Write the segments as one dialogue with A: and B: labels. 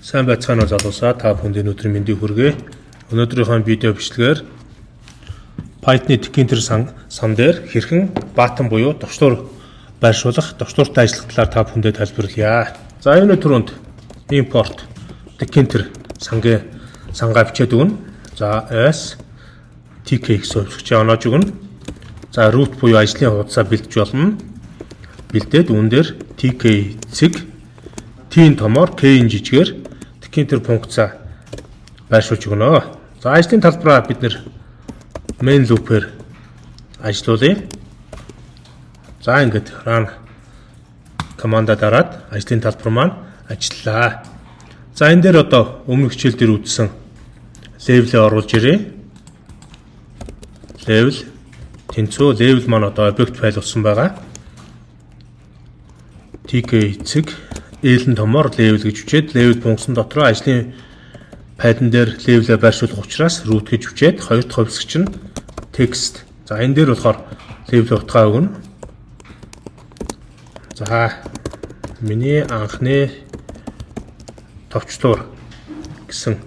A: Сайн байцгаана уу залуусаа, та бүхэнд өнөөдрийн мэндийг хүргэе. Өнөөдрийнхөө видео бичлэгээр Python-ы Tkinter сан дээр хэрхэн баатан буюу товчдуур байршуулах, товчдууртай ажиллах талаар та бүхэндээ тайлбарлая. За энэ түрүүнд import Tkinter сангаа бичээд өгнө. За s tk гэсэн хувьсгч оноож өгнө. За root буюу ажлын хуудасаа бэлдэж болно. Бэлдээд үүн дээр tk цэг t-ийн томоор k-ийн жижигээр Tkinter функцаа байршуулж өгнө. За ажлын талбараа бид нэр main loop-ээр ажиллуулъя. За ингээд run команда дараад ажлын талбар маань ажиллаа. За энэ дээр одоо өмнөх хичээл дээр үзсэн level-ээ оруулж ирээ. Level тэнцүү level маань одоо object file болсон байгаа. tk цэг L-ийн томоор level гэж хүчээд level функцэн дотроо ажлын файлн дээр level-ээ байршуулах учраас root гэж хүчээд хоёр дахь хувьсгч нь text. За энэ дээр болохоор level утгаа өгнө. За миний анхны товчдуур гэсэн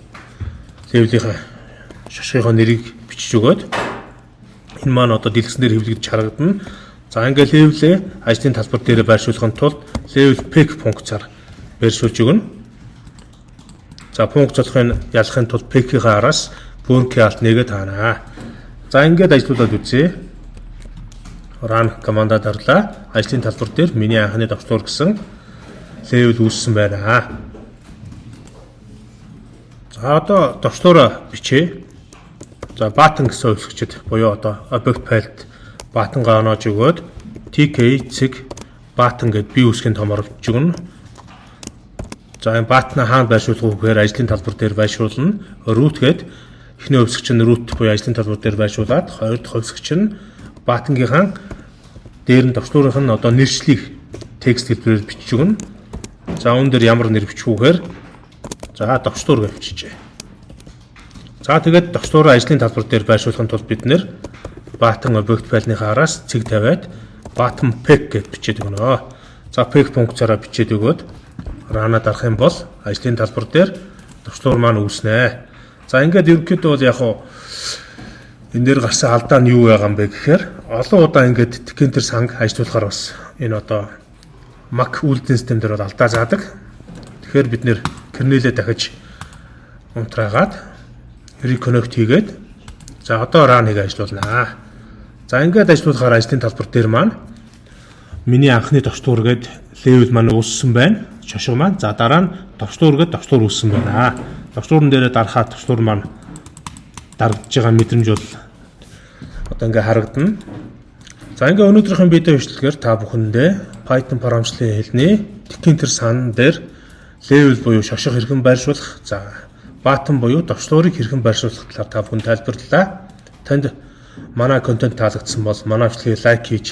A: level-ийн шашгийнхаа нэрийг бичиж өгөөд энэ маань одоо дэлгэсэн дээр хэвлэгдэж харагдана. За ингээд level-ээ ажлын талбар дээр байршуулахын тулд level pick функцаар байршуулж өгнө. За функцлохын ялахын тулд pick-ийн араас purk alt 1-гээ таана. За ингээд ажиллуулад үзье. Run командаа дарлаа. Ажлын талбар дээр миний анхны товчдуур гэсэн level үүссэн байна. За одоо товчдуураа бичээ. За button гэсэн хувьсгчд буюу одоо object file-д button-гаа оноож өгөөд tk цэг button гэд бие үүсгийн томоор бичиж өгнө. За энэ button-а хаана байршуулах вэ гэхээр ажлын талбар дээр байршуулна. Root гэд эхний хувьсгч нь root буюу ажлын талбар дээр байршуулад хоёр дахь хувьсгч нь button-гийнхаа дээр нь товчдуурынх нь одоо нэршлиг текст хэлбэрээр бичиж өгнө. За үүн дээр ямар нэр бичих вэ гэхээр за товчдуур гэж бичижээ. За тэгээд товчдуураа ажлын талбар дээр байршуулахын тулд бид нэр button object file-ныхаа араас цэг тавиад button pick гэж бичээд өгнө. За pick функцаараа бичээд өгөөд run-а дарах юм бол ажлын талбар дээр товчдуур маань үүснэ. За ингээд ерөнхийдөө бол яг энэ дээр гарсан алдаа нь юу байгаа юм бэ гэхээр олон удаа ингээд Tkinter санг ажиллуулахаар бас энэ одоо Mac үйлдвэрлэлийн систем дээр бол алдаа заадаг. Тэгэхээр бид нэр kernel-ээ дахиж унтраагаад reconnect хийгээд за одоо run-ыг ажиллуулнаа. За ингээд ажиллуулахаар ажлын талбар дээр маань миний анхны товчдуур гээд level маань үүссэн байна. Шошго маань. За дараа нь товчдуур гээд товчдуур үүссэн байна. Товчдуурн дээрээ дарахад товчдуур маань дарагдж байгаа мэдрэмж бол одоо ингээ харагдана. За ингээ өнөөдрийнхөө видео бичлэгээр та бүхэндээ Python програмчлалын хэлний Tkinter сан дээр level буюу шошго хэрхэн байршуулах, за button буюу товчдуурыг хэрхэн байршуулах талаар та бүхэнд тайлбарлалаа. Танд манай контент таалагдсан бол манай бичлэгийг лайк хийж,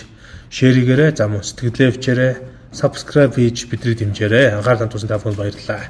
A: шеэр хийгээрэй. За мөн сэтгэлдээ бичээрэй, subscribe хийж бидний дэмжээрэй. Анхаарал хандуулсан та бүхэнд баярлалаа.